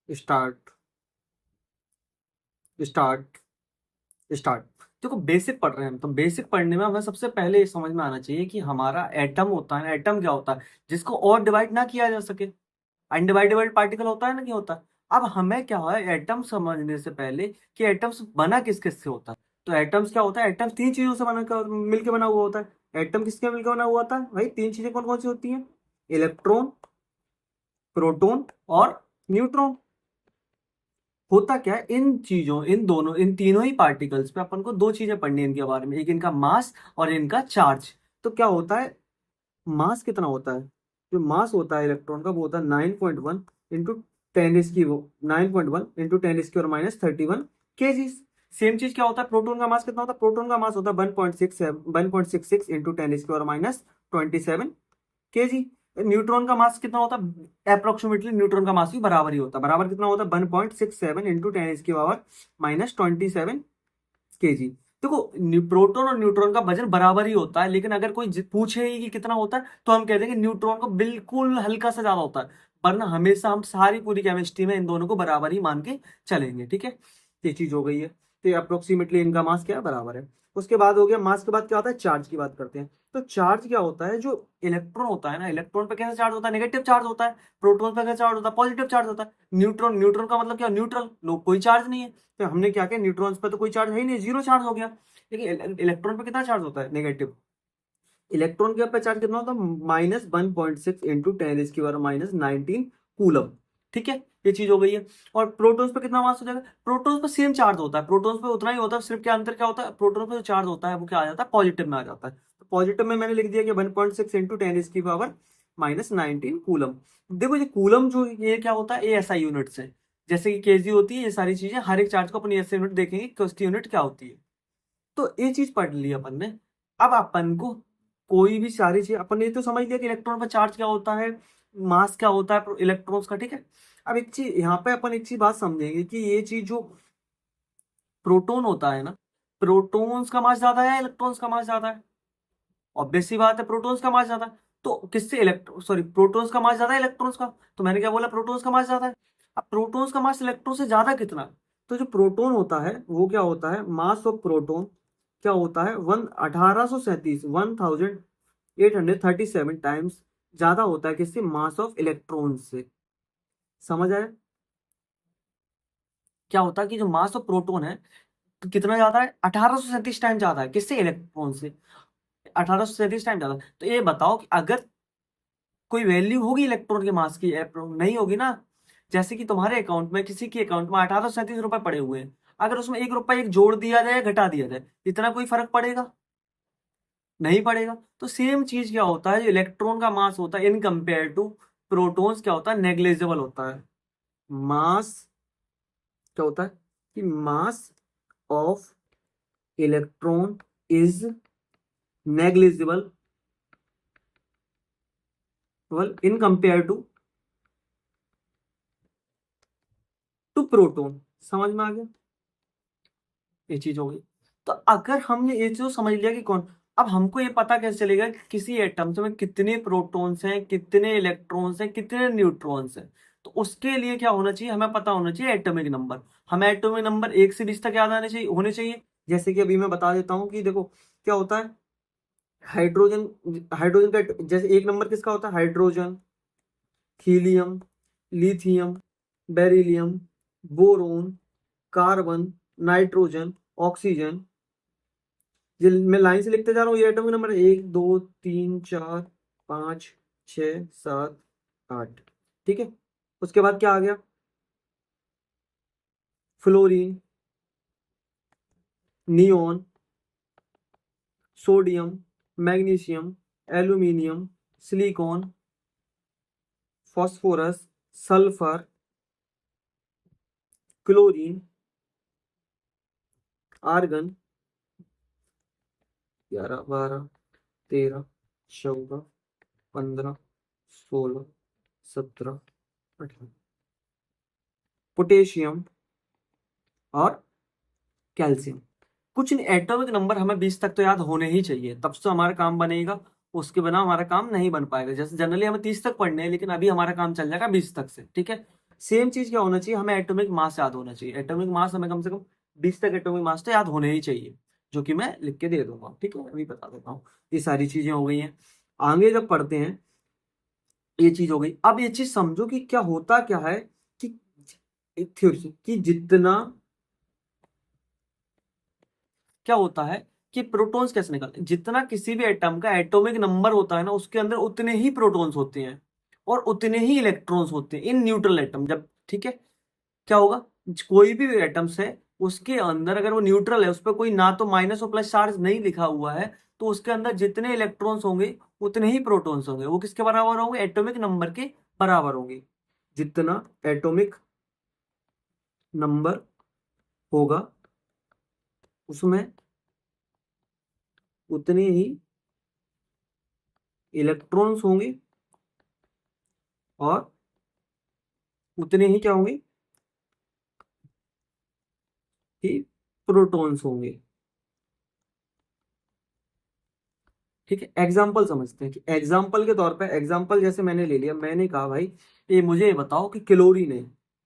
Start start start. देखो basic पढ़ रहे हैं हम, तो बेसिक पढ़ने में हमें सबसे पहले ये समझ में आना चाहिए कि हमारा एटम होता है, एटम क्या होता है जिसको और डिवाइड ना किया जा सके। अनडिवाइडेबल पार्टिकल होता है ना, नहीं होता। अब हमें क्या है एटम समझने से पहले कि एटम्स बना किस किस से होता है। तो एटम्स क्या होता है, एटम्स तीन चीजों से बना मिलकर बना हुआ होता है। एटम किसके मिलकर बना हुआ होता है भाई, तीन चीजें कौन कौन सी होती हैं, इलेक्ट्रॉन, प्रोटॉन और न्यूट्रॉन। होता क्या है, इन चीजों, इन दोनों, इन तीनों ही पार्टिकल्स पे अपन को दो चीजें पढ़नी है इनके बारे में, एक इनका मास और इनका चार्ज। तो क्या होता है, मास कितना होता है, जो मास होता है इलेक्ट्रॉन का वो होता है 9.1 इंटू टेन इज की वो 9.1 इंटू टेन इज की और -31 kg। सेम चीज क्या होता है, प्रोटॉन का मास कितना होता है, प्रोटॉन का मास होता है 1.66 इंटू टेन इज की और -27 kg। न्यूट्रॉन का मास कितना होता है, अप्रोक्सीमेटली न्यूट्रॉन का मास भी बराबर ही होता है, बराबर कितना होता है 1.67 इंटू टेन इसकी पावर -27 kg। देखो प्रोटॉन और न्यूट्रॉन का वजन बराबर ही होता है, लेकिन अगर कोई पूछे ही कि कितना होता है तो हम कहते हैं कि न्यूट्रॉन को बिल्कुल हल्का सा ज्यादा होता है, वरना हमेशा हम सारी पूरी केमिस्ट्री में इन दोनों को बराबर ही मान के चलेंगे। ठीक है, ये चीज हो गई है। तो अप्रोक्सीमेटली इनका मास क्या है, बराबर है। उसके बाद हो गया, मास के बाद क्या होता है, चार्ज की बात करते हैं। तो चार्ज क्या होता है, जो इलेक्ट्रॉन होता है ना, इलेक्ट्रॉन पे कैसा चार्ज होता है, नेगेटिव चार्ज होता है। प्रोटॉन पे कैसा चार्ज होता है, पॉजिटिव चार्ज होता है। न्यूट्रॉन, न्यूट्रॉन का मतलब क्या, न्यूट्रल, लो कोई चार्ज नहीं है। तो हमने क्या किया, न्यूट्रॉन्स पे तो कोई चार्ज है ही नहीं, जीरो चार्ज हो गया। लेकिन इलेक्ट्रॉन पे कितना चार्ज होता है, नेगेटिव। इलेक्ट्रॉन के पे चार्ज कितना होता है, -1.6 इंटू टेन इसकी पावर -19 कूलम। ठीक है, ये चीज हो गई है। और प्रोटॉन्स पे कितना मास हो जाएगा, प्रोटॉन्स पे सेम चार्ज होता है, प्रोटॉन्स पे उतना ही होता है, सिर्फ क्या अंतर क्या होता है, प्रोटॉन पे जो चार्ज होता है वो क्या आ जाता है, पॉजिटिव में आ जाता है। तो पॉजिटिव में मैंने लिख दिया कि 1.6 इंटू टेन इसकी पावर -19 कूलम। देखो ये कूलम जो ये क्या होता है, ये SI यूनिट्स है, जैसे कि केजी होती है, ये सारी चीजें हर एक चार्ज को अपनी SI यूनिट देखेंगे कि उसकी यूनिट क्या होती है। तो ये चीज पढ़ ली अपन ने। अब अपन को कोई भी सारी चीज अपन ने तो समझ लिया कि इलेक्ट्रॉन का चार्ज क्या होता है, मास क्या होता है इलेक्ट्रॉन्स का। ठीक है, अब एक चीज यहाँ पे अपन एक चीज बात समझेंगे कि ये चीज जो प्रोटॉन होता है ना, प्रोटॉन्स का मास ज्यादा है, इलेक्ट्रॉन्स का मास ज्यादा है। ऑब्वियस सी बात है, प्रोटॉन्स का मास ज्यादा है। तो किससे, इलेक्ट्रॉन सॉरी प्रोटॉन्स का मास ज्यादा है इलेक्ट्रॉन्स का। तो मैंने क्या बोला, प्रोटॉन्स का मास ज्यादा है। अब प्रोटॉन्स का मास इलेक्ट्रॉन से ज्यादा कितना, तो जो प्रोटॉन होता है वो क्या होता है, मास ऑफ प्रोटॉन क्या होता है, 1837 टाइम्स ज्यादा होता है किससे, मास ऑफ इलेक्ट्रॉन से। समझ आया, क्या होता है कि जो मास ऑफ प्रोटॉन है तो कितना ज्यादा है, 1837 टाइम ज्यादा है किससे, इलेक्ट्रॉन से। 1837 टाइम ज्यादा। तो ये बताओ कि अगर कोई वैल्यू होगी इलेक्ट्रॉन के मास की, नहीं होगी ना। जैसे कि तुम्हारे अकाउंट में, किसी के अकाउंट में 1837 रुपए पड़े हुए हैं, अगर उसमें 1 रुपया एक जोड़ दिया जाए, घटा दिया जाए, इतना कोई फर्क पड़ेगा, नहीं पड़ेगा। तो सेम चीज क्या होता है, जो इलेक्ट्रॉन का मास होता है इन कंपेयर टू प्रोटॉन्स क्या होता है, नेग्लिजिबल होता है। मास क्या होता है कि mass of electron is negligible in compare to proton. समझ में आ गया, ये चीज हो गई। तो अगर हमने ये चीज समझ लिया कि कौन, अब हमको ये पता कैसे चलेगा कि किसी एटम में कितने प्रोटॉन्स हैं, कितने इलेक्ट्रॉन्स हैं, कितने न्यूट्रॉन्स हैं। तो उसके लिए क्या होना चाहिए, हमें पता होना चाहिए एटॉमिक नंबर। हमें एटॉमिक नंबर 1 से 20 तक याद आने चाहिए, होने चाहिए। जैसे कि अभी मैं बता देता हूँ कि देखो क्या होता है, हाइड्रोजन, हाइड्रोजन का जैसे 1 नंबर किसका होता है, hydrogen, helium, lithium, beryllium, boron, carbon, nitrogen, oxygen. ये मैं लाइन से लिखते जा रहा हूँ, ये एटॉमिक नंबर 1 2 3 4 5 6 7 8। ठीक है, उसके बाद क्या आ गया, fluorine, neon, sodium, magnesium, aluminium, silicon, phosphorus, sulphur, chlorine, argon, 11 12 13 14 15 16 17 18, potassium और कैल्शियम। कुछ एटॉमिक नंबर हमें 20 तक तो याद होने ही चाहिए, तब तो हमारा काम बनेगा। उसके बिना हमारा काम नहीं बन पाएगा। जैसे जनरली हमें 30 तक पढ़ने हैं, लेकिन अभी हमारा काम चल जाएगा 20 तक से। ठीक है, सेम चीज क्या होना चाहिए, हमें एटॉमिक मास याद होना चाहिए। एटॉमिक मास हमें कम से कम 20 तक एटॉमिक मास तो याद होने ही चाहिए, जो कि मैं लिख के दे दूंगा। ठीक है, अभी बता देता हूँ। ये सारी चीजें हो गई हैं। आगे जब पढ़ते हैं, ये चीज हो गई। अब ये चीज समझो कि क्या होता क्या है कि एक थ्योरी कि जितना क्या होता है कि प्रोटॉन्स कैसे निकलते हैं, जितना किसी भी एटम का एटॉमिक नंबर होता है ना, उसके अंदर उतने ही प्रोटॉन्स होते हैं और उतने ही इलेक्ट्रॉन्स होते हैं इन न्यूट्रल एटम। जब ठीक है, क्या होगा, कोई भी एटम्स है उसके अंदर अगर वो न्यूट्रल है, उस पर कोई ना तो माइनस और प्लस चार्ज नहीं लिखा हुआ है, तो उसके अंदर जितने इलेक्ट्रॉन्स होंगे उतने ही प्रोटॉन्स होंगे। वो किसके बराबर होंगे, एटॉमिक नंबर के बराबर होंगे। जितना एटॉमिक नंबर होगा उसमें उतने ही इलेक्ट्रॉन्स होंगे और उतने ही क्या होंगे, ही प्रोटॉन्स होंगे। ठीक है, एग्जाम्पल समझते हैं कि एग्जाम्पल के तौर पे, एग्जाम्पल जैसे मैंने ले लिया, मैंने कहा भाई ये मुझे ये बताओ कि क्लोरीन है,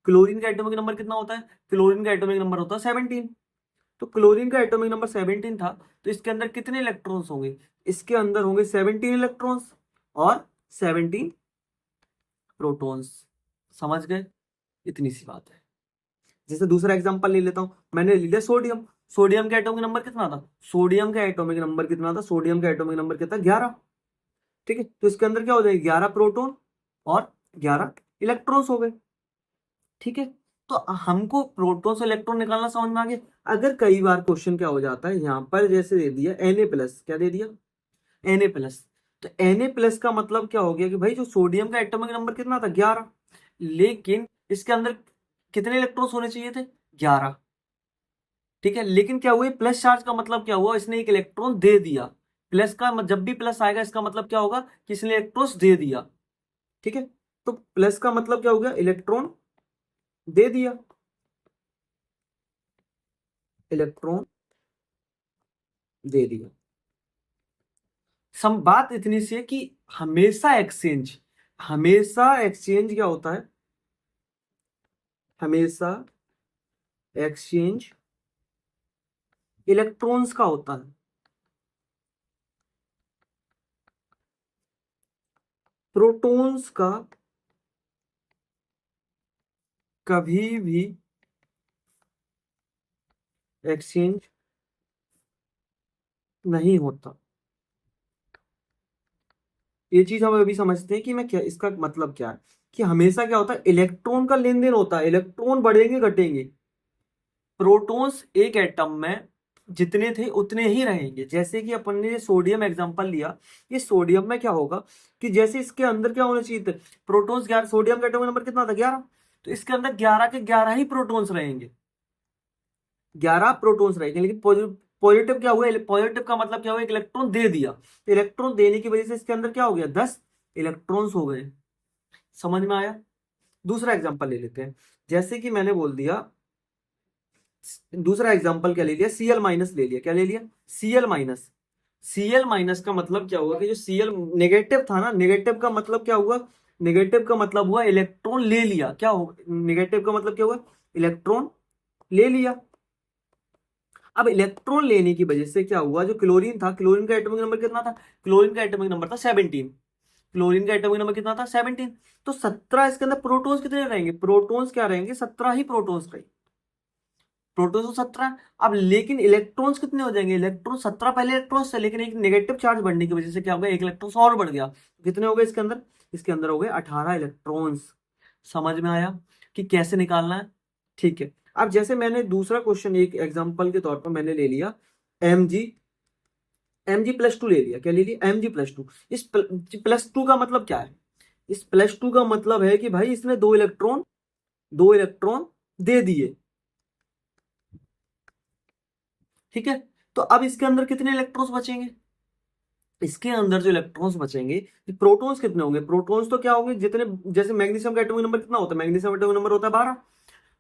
क्लोरीन का एटॉमिक नंबर कितना होता है, क्लोरीन का एटॉमिक नंबर होता है 17। तो क्लोरीन का एटॉमिक नंबर 17 था, तो इसके अंदर कितने इलेक्ट्रॉन्स होंगे, इसके अंदर होंगे 17 इलेक्ट्रॉन्स और 17 प्रोटॉन्स। समझ गए, इतनी सी बात है। जैसे दूसरा एग्जांपल ले लेता हूं, मैंने ले लिया सोडियम। सोडियम का एटॉमिक नंबर कितना था, सोडियम का एटॉमिक नंबर कितना था, सोडियम का एटॉमिक नंबर कितना, 11। ठीक है, तो इसके अंदर क्या हो जाएगा, 11 प्रोटॉन और 11 इलेक्ट्रॉन्स हो गए। ठीक है, तो हमको प्रोटॉन से इलेक्ट्रॉन निकालना समझ में आ गया। अगर कई बार क्वेश्चन क्या हो जाता है, यहाँ पर जैसे दे दिया Na+, क्या दे दिया, Na+, तो Na+ का मतलब क्या हो गया कि भाई जो सोडियम का एटॉमिक नंबर कितना था, 11, लेकिन इसके अंदर कितने इलेक्ट्रॉन्स होने चाहिए थे, 11। ठीक है, लेकिन क्या हुआ, प्लस चार्ज का मतलब क्या हुआ, इसने एक इलेक्ट्रॉन दे दिया। प्लस का जब भी प्लस आएगा इसका मतलब क्या होगा कि इसने इलेक्ट्रॉन्स दे दिया। ठीक है, तो प्लस का मतलब क्या हो गया, इलेक्ट्रॉन दे दिया, इलेक्ट्रॉन दे दिया। सम बात इतनी सी है कि हमेशा एक्सचेंज क्या होता है, हमेशा एक्सचेंज इलेक्ट्रॉन्स का होता है। प्रोटॉन्स का कभी भी एक्सचेंज नहीं होता। ये चीज हम अभी समझते हैं कि मैं क्या, इसका मतलब क्या है कि हमेशा क्या होता है, इलेक्ट्रॉन का लेन देन होता है, इलेक्ट्रॉन बढ़ेंगे घटेंगे, प्रोटॉन्स एक एटम में जितने थे उतने ही रहेंगे। जैसे कि अपन ने सोडियम एग्जांपल लिया, ये सोडियम में क्या होगा कि जैसे इसके अंदर क्या होना चाहिए थे, प्रोटॉन्स 11, सोडियम का एटॉमिक नंबर कितना था, 11, तो इसके अंदर 11 के 11 ही प्रोटॉन्स रहेंगे, 11 प्रोटॉन्स रहेंगे। लेकिन पॉजिटिव क्या हुआ, पॉजिटिव का मतलब क्या हुआ, एक इलेक्ट्रॉन दे दिया, इलेक्ट्रॉन देने की वजह से इसके अंदर क्या हो गया, 10 इलेक्ट्रॉन्स हो गए। समझ में आया। दूसरा एग्जांपल ले लेते हैं, जैसे कि मैंने बोल दिया, दूसरा एग्जांपल क्या ले लिया, Cl- ले लिया, क्या ले लिया, Cl-। Cl- का मतलब क्या हुआ कि जो Cl नेगेटिव था ना, नेगेटिव का मतलब क्या हुआ, नेगेटिव का मतलब हुआ इलेक्ट्रॉन ले लिया। क्या हो, नेगेटिव का मतलब क्या हुआ, इलेक्ट्रॉन ले लिया। अब इलेक्ट्रॉन लेने की वजह से क्या हुआ, जो क्लोरीन था, क्लोरीन का एटॉमिक नंबर कितना था, क्लोरीन का एटॉमिक नंबर था 17, क्लोरीन का एटॉमिक नंबर कितना था, 17। तो 17, इसके अंदर प्रोटॉन्स कितने रहेंगे, प्रोटॉन्स क्या रहेंगे, 17 ही प्रोटॉन्स रहेंगे, प्रोटॉन्स तो 17। अब लेकिन इलेक्ट्रॉन्स कितने हो जाएंगे, इलेक्ट्रॉन 17 पहले इलेक्ट्रॉन्स थे, लेकिन एक नेगेटिव चार्ज बढ़ने की वजह से क्या हो गया, एक इलेक्ट्रॉन और बढ़ गया। कितने हो गए इसके अंदर, इसके अंदर हो गए 18 इलेक्ट्रॉन्स। समझ में आया कि कैसे निकालना है। ठीक है, अब जैसे मैंने दूसरा क्वेश्चन एक एग्जांपल के तौर पर मैंने ले लिया, mg mg+2 ले लिया, क्या ले लिया, mg+2। इस +2 का मतलब क्या है, इस +2 का मतलब है कि भाई इसने दो इलेक्ट्रॉन दे दिए। ठीक है, तो अब इसके अंदर कितने इलेक्ट्रॉन्स बचेंगे, इसके अंदर जो इलेक्ट्रॉन्स बचेंगे, प्रोटॉन्स कितने होंगे, प्रोटॉन्स तो क्या होंगे जितने, जैसे मैग्नीशियम का एटॉमिक नंबर कितना होता है, मैग्नीशियम एटॉमिक नंबर होता है 12,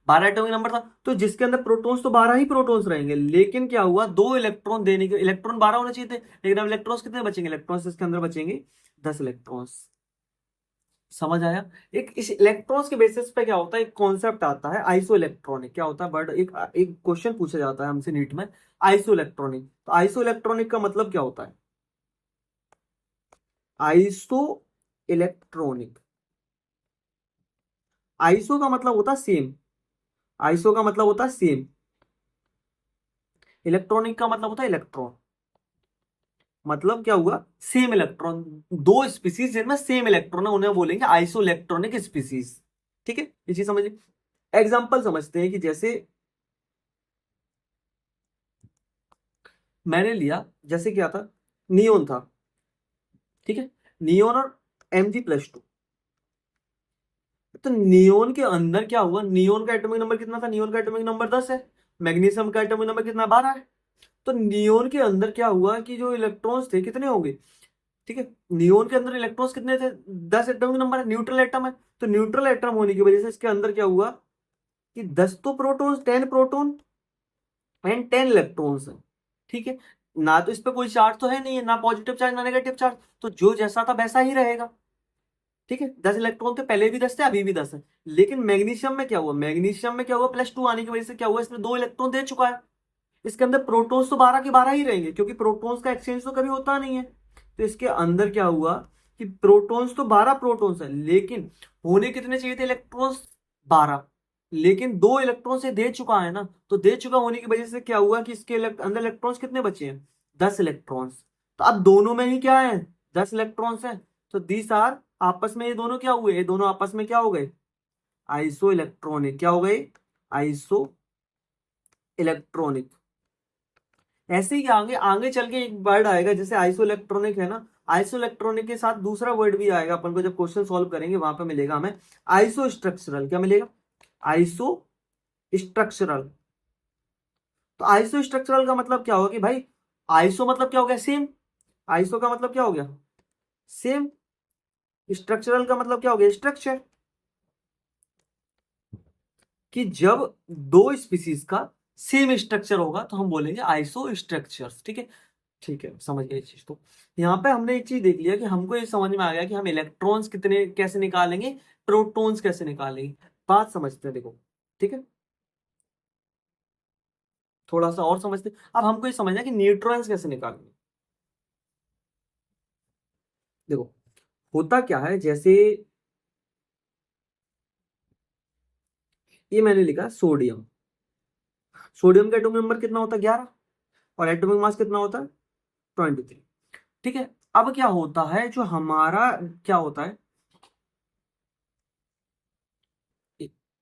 12 एटॉमिक नंबर था, तो जिसके अंदर प्रोटॉन्स तो 12 ही प्रोटॉन्स रहेंगे। लेकिन क्या हुआ, दो इलेक्ट्रॉन देने के, इलेक्ट्रॉन 12 होने चाहिए थे, लेकिन अब इलेक्ट्रॉन्स कितने बचेंगे, इलेक्ट्रॉन्स इसके अंदर बचेंगे 10 इलेक्ट्रॉन्स। समझ आया? एक इस इलेक्ट्रॉन्स के बेसिस पे क्या होता है, एक कॉन्सेप्ट आता है आइसो इलेक्ट्रॉनिक। क्या होता है वर्ड, एक एक क्वेश्चन पूछा जाता है हमसे नीट में, आइसो इलेक्ट्रॉनिक। तो आइसो इलेक्ट्रॉनिक का मतलब क्या होता है? आइसो इलेक्ट्रॉनिक, आइसो का मतलब होता है सेम, आइसो का मतलब होता है सेम, इलेक्ट्रॉनिक का मतलब होता है इलेक्ट्रॉन। मतलब क्या हुआ, सेम इलेक्ट्रॉन, दो स्पीसीज जिनमें सेम इलेक्ट्रॉन है उन्हें बोलेंगे आइसो इलेक्ट्रॉनिक स्पीसीज। ठीक है, ये चीज समझिए। एग्जाम्पल समझते हैं कि जैसे मैंने लिया, जैसे क्या था, नियोन था, ठीक है, नियोन और Mg+2। तो नियोन के अंदर क्या हुआ, नियोन का एटॉमिक नंबर कितना था, नियोन का एटॉमिक नंबर 10 है, मैग्नीशियम का एटॉमिक नंबर कितना, 12 है। तो नियोन के अंदर क्या हुआ कि जो इलेक्ट्रॉन्स थे कितने होंगे, ठीक है, नियोन के अंदर इलेक्ट्रॉन्स कितने थे, 10 एटॉमिक नंबर है, न्यूट्रल एटम है। तो न्यूट्रल एटम होने की वजह से इसके अंदर क्या हुआ कि 10 तो प्रोटॉन्स, 10 प्रोटॉन एंड 10 इलेक्ट्रॉन्स है। ठीक है, ना तो इस पे कोई चार्ज तो है नहीं है, ना पॉजिटिव चार्ज ना नेगेटिव चार्ज, तो जो जैसा था वैसा ही रहेगा। ठीक है, 10 इलेक्ट्रॉन थे, पहले भी 10 थे, अभी भी 10 है। लेकिन मैग्नीशियम में क्या हुआ, मैग्नीशियम में क्या हुआ, +2 आने की वजह से क्या हुआ, इसमें 2 इलेक्ट्रॉन दे चुका है। इसके अंदर प्रोटॉन्स तो 12 के 12 ही रहेंगे, क्योंकि प्रोटॉन्स का एक्सचेंज तो कभी होता नहीं है। तो इसके अंदर क्या हुआ कि प्रोटॉन्स तो 12 प्रोटॉन्स है, लेकिन होने कितने चाहिए थे इलेक्ट्रॉन्स, 12। लेकिन 2 इलेक्ट्रॉन से दे चुका है ना, तो दे चुका होने की वजह से क्या हुआ कि इसके अंदर इलेक्ट्रॉन्स कितने बचे हैं, 10 इलेक्ट्रॉन्स। तो अब दोनों में ही क्या है, 10 इलेक्ट्रॉन्स है। तो दीस आर, आपस में ये दोनों क्या हुए, ये दोनों आपस में क्या हो गए, आइसो इलेक्ट्रॉनिक। क्या हो गए, आइसो इलेक्ट्रॉनिक। ऐसे ही आगे आगे चल के एक वर्ड आएगा, जैसे आइसो इलेक्ट्रॉनिक है ना, आइसो इलेक्ट्रॉनिक के साथ दूसरा वर्ड भी आएगा, अपन को जब क्वेश्चन सॉल्व करेंगे वहां पे मिलेगा हमें, आइसो स्ट्रक्चरल। क्या मिलेगा, आइसो स्ट्रक्चरल। तो आइसो स्ट्रक्चरल का मतलब क्या होगा कि भाई, आइसो मतलब क्या हो गया, सेम, आइसो का मतलब क्या हो गया, सेम, स्ट्रक्चरल का मतलब क्या हो गया, स्ट्रक्चर। कि जब दो स्पीसीज का सेम स्ट्रक्चर होगा तो हम बोलेंगे आइसो स्ट्रक्चर्स। ठीक है, ठीक है, समझ गए इस चीज को। यहाँ पे हमने एक चीज देख लिया कि हमको ये समझ में आ गया कि हम इलेक्ट्रॉन्स कितने कैसे निकालेंगे, प्रोटॉन्स कैसे निकालेंगे। बात समझते हैं, देखो, ठीक है, थोड़ा सा और समझते हैं। अब हमको ये समझना है कि न्यूट्रॉन्स कैसे निकालेंगे। देखो, होता क्या है, जैसे ये मैंने लिखा सोडियम, सोडियम का एटॉमिक नंबर कितना होता है, 11, और एटॉमिक मास कितना होता है, 23। ठीक है, अब क्या होता है, जो हमारा क्या होता है,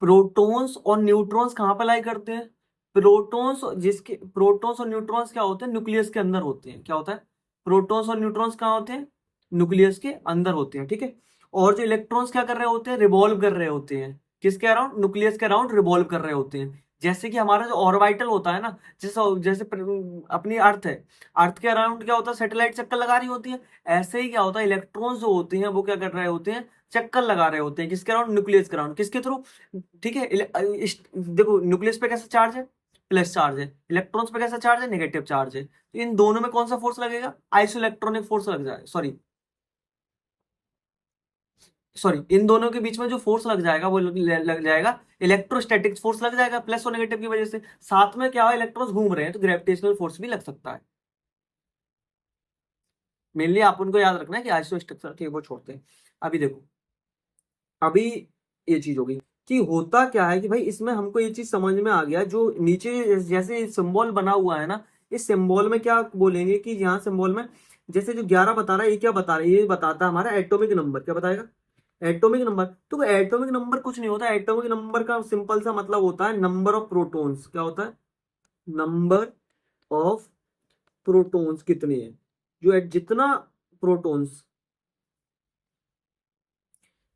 प्रोटॉन्स और न्यूट्रॉन्स कहाँ पर लाई करते हैं, प्रोटॉन्स, जिसके प्रोटॉन्स और न्यूट्रॉन्स क्या होते हैं, न्यूक्लियस के अंदर होते हैं। क्या होता है, प्रोटॉन्स और न्यूट्रॉन्स कहाँ होते हैं, न्यूक्लियस के अंदर होते हैं। ठीक है, और जो इलेक्ट्रॉन्स क्या कर रहे होते हैं, रिवॉल्व कर रहे होते हैं, किसके अराउंड, न्यूक्लियस के अराउंड रिवॉल्व कर रहे होते हैं। जैसे कि हमारा जो ऑर्बिटल होता है ना, जैसे जैसे अपनी अर्थ है, अर्थ के अराउंड क्या होता है, सैटेलाइट चक्कर लगा रही होती है। ऐसे ही क्या होता है, इलेक्ट्रॉन्स जो होते हैं वो क्या कर रहे होते हैं, चक्कर लगा रहे होते हैं, किसके अराउंड, न्यूक्लियस के अराउंड, किसके थ्रू। ठीक है, देखो न्यूक्लियस पे कैसा चार्ज है, प्लस चार्ज है, इलेक्ट्रॉन्स पे कैसा चार्ज है, नेगेटिव चार्ज है। तो इन दोनों में कौन सा फोर्स लगेगा, आइसो इलेक्ट्रॉनिक फोर्स लग जाए, सॉरी सॉरी, इन दोनों के बीच में जो फोर्स लग जाएगा वो लग जाएगा इलेक्ट्रोस्टैटिक फोर्स लग जाएगा, प्लस और नेगेटिव की वजह से। साथ में क्या है, इलेक्ट्रॉन्स घूम रहे हैं तो ग्रेविटेशनल फोर्स भी लग सकता है। मेनली आप उनको याद रखना है कि आइसो स्ट्रक्चर के वो छोड़ते हैं। अभी देखो, अभी ये चीज होगी कि होता क्या है कि भाई इसमें हमको ये चीज समझ में आ गया, जो नीचे जैसे सिंबल बना हुआ है ना, इस सिंबल में क्या बोलेंगे कि यहाँ सिंबल में जैसे जो 11 बता रहा है, ये क्या बता रहा है, ये बताता है हमारा एटॉमिक नंबर। क्या बताएगा, एटॉमिक नंबर। तो एटॉमिक नंबर कुछ नहीं होता, एटॉमिक नंबर का सिंपल सा मतलब होता है नंबर ऑफ प्रोटॉन्स। क्या होता है, नंबर ऑफ प्रोटॉन्स कितने हैं, जो जितना प्रोटॉन्स,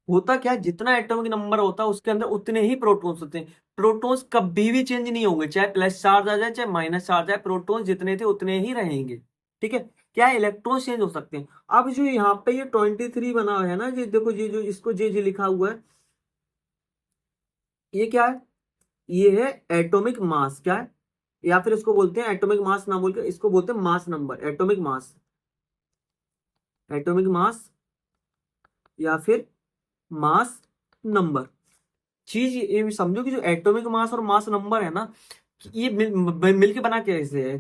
होता क्या है, जितना एटॉमिक नंबर होता है उसके अंदर उतने ही प्रोटॉन्स होते हैं। प्रोटॉन्स कभी भी चेंज नहीं होंगे, चाहे प्लस चार्ज आ जाए चाहे माइनस चार्ज आए, प्रोटॉन्स जितने थे उतने ही रहेंगे। ठीक है, क्या इलेक्ट्रॉन्स चेंज हो सकते हैं। अब जो यहाँ पे ये 23 बना है ना, ये देखो, ये जो इसको जे लिखा हुआ है, ये क्या है, ये है एटॉमिक मास। क्या है, या फिर इसको बोलते हैं एटॉमिक मास ना बोलकर इसको बोलते हैं mass number, atomic mass, atomic mass, या फिर मास नंबर। चीज ये भी समझो कि जो एटॉमिक मास और मास नंबर है ना, ये मिल के बना कैसे है।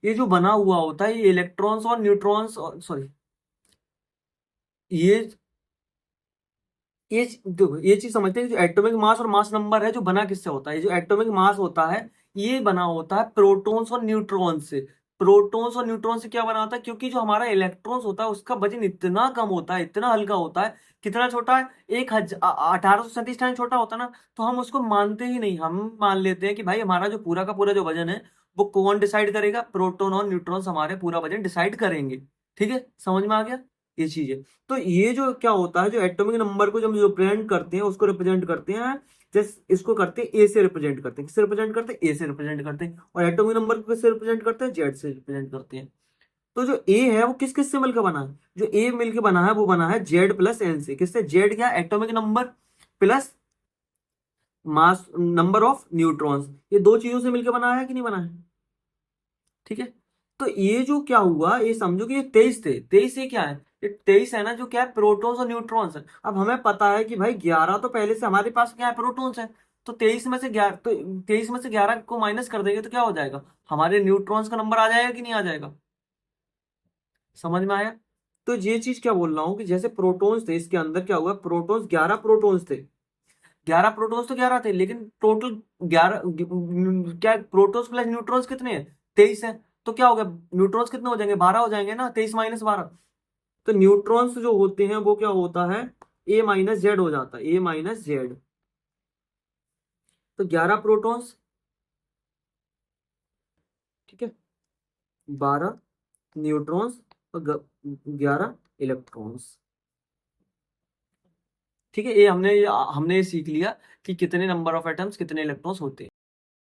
ये जो बना हुआ होता है ये इलेक्ट्रॉन्स और न्यूट्रॉन्स और सॉरी ये देखो ये चीज समझते हैं कि जो एटॉमिक मास और मास नंबर है जो बना किससे होता है। जो एटॉमिक मास होता है ये बना होता है प्रोटॉन्स और न्यूट्रॉन्स से। प्रोटॉन्स और न्यूट्रॉन से क्या बना होता है, क्योंकि जो हमारा इलेक्ट्रॉन्स होता है उसका वजन इतना कम होता है, इतना हल्का होता है। कितना छोटा है, 1837 टाइम छोटा होता है ना। तो हम उसको मानते ही नहीं, हम मान लेते हैं कि भाई हमारा जो पूरा का पूरा जो वजन है वो कौन डिसाइड करेगा, प्रोटॉन और न्यूट्रॉन्स हमारे पूरा वजन डिसाइड करेंगे। ठीक है, समझ में आ गया ये चीज है। तो ये जो क्या होता है, जो एटॉमिक नंबर को जब रिप्रेजेंट करते हैं उसको रिप्रेजेंट करते हैं, जैसे इसको करते हैं ए से रिप्रेजेंट करते हैं। किससे रिप्रेजेंट करते हैं, ए से रिप्रेजेंट करते हैं। और एटॉमिक नंबर को किससे रिप्रेजेंट करते हैं, जेड से रिप्रेजेंट करते हैं। तो जो ए है वो किस किस से मिलकर बना है, जो ए मिलकर बना है वो बना है जेड प्लस एन से। किससे, जेड क्या, atomic number plus mass number of neutrons, ये दो चीजों से मिलकर बना है कि नहीं बना है। ठीक है, तो ये जो क्या हुआ, ये समझो कि ये 23 थे। 23 ये क्या है, ये 23 है ना, जो क्या है प्रोटॉन्स और न्यूट्रॉन्स है। अब हमें पता है कि भाई 11 तो पहले से हमारे पास क्या है, प्रोटॉन्स है। तो 23 में से 11, तो 23 में से 11 को माइनस कर देंगे तो क्या हो जाएगा, हमारे न्यूट्रॉन्स का नंबर आ जाएगा कि नहीं आ जाएगा। समझ में आया। तो ये चीज क्या बोल रहा हूँ कि जैसे प्रोटॉन्स थे, इसके अंदर क्या हुआ, प्रोटॉन्स 11 प्रोटॉन्स थे। 11 प्रोटॉन्स तो 11 थे, लेकिन टोटल 11 क्या, प्रोटॉन्स प्लस न्यूट्रॉन्स कितने हैं, 23 है। तो क्या हो गया, न्यूट्रॉन्स कितने हो जाएंगे, 12 हो जाएंगे ना, 23 माइनस 12। तो न्यूट्रॉन्स जो होते हैं वो क्या होता है, ए माइनस जेड हो जाता है, ए माइनस जेड। तो 11 प्रोटॉन्स, ठीक है, 12 न्यूट्रॉन्स और 11 इलेक्ट्रॉन्स। ठीक है, ये हमने ये सीख लिया कि कितने नंबर ऑफ एटम्स कितने इलेक्ट्रॉन्स होते हैं।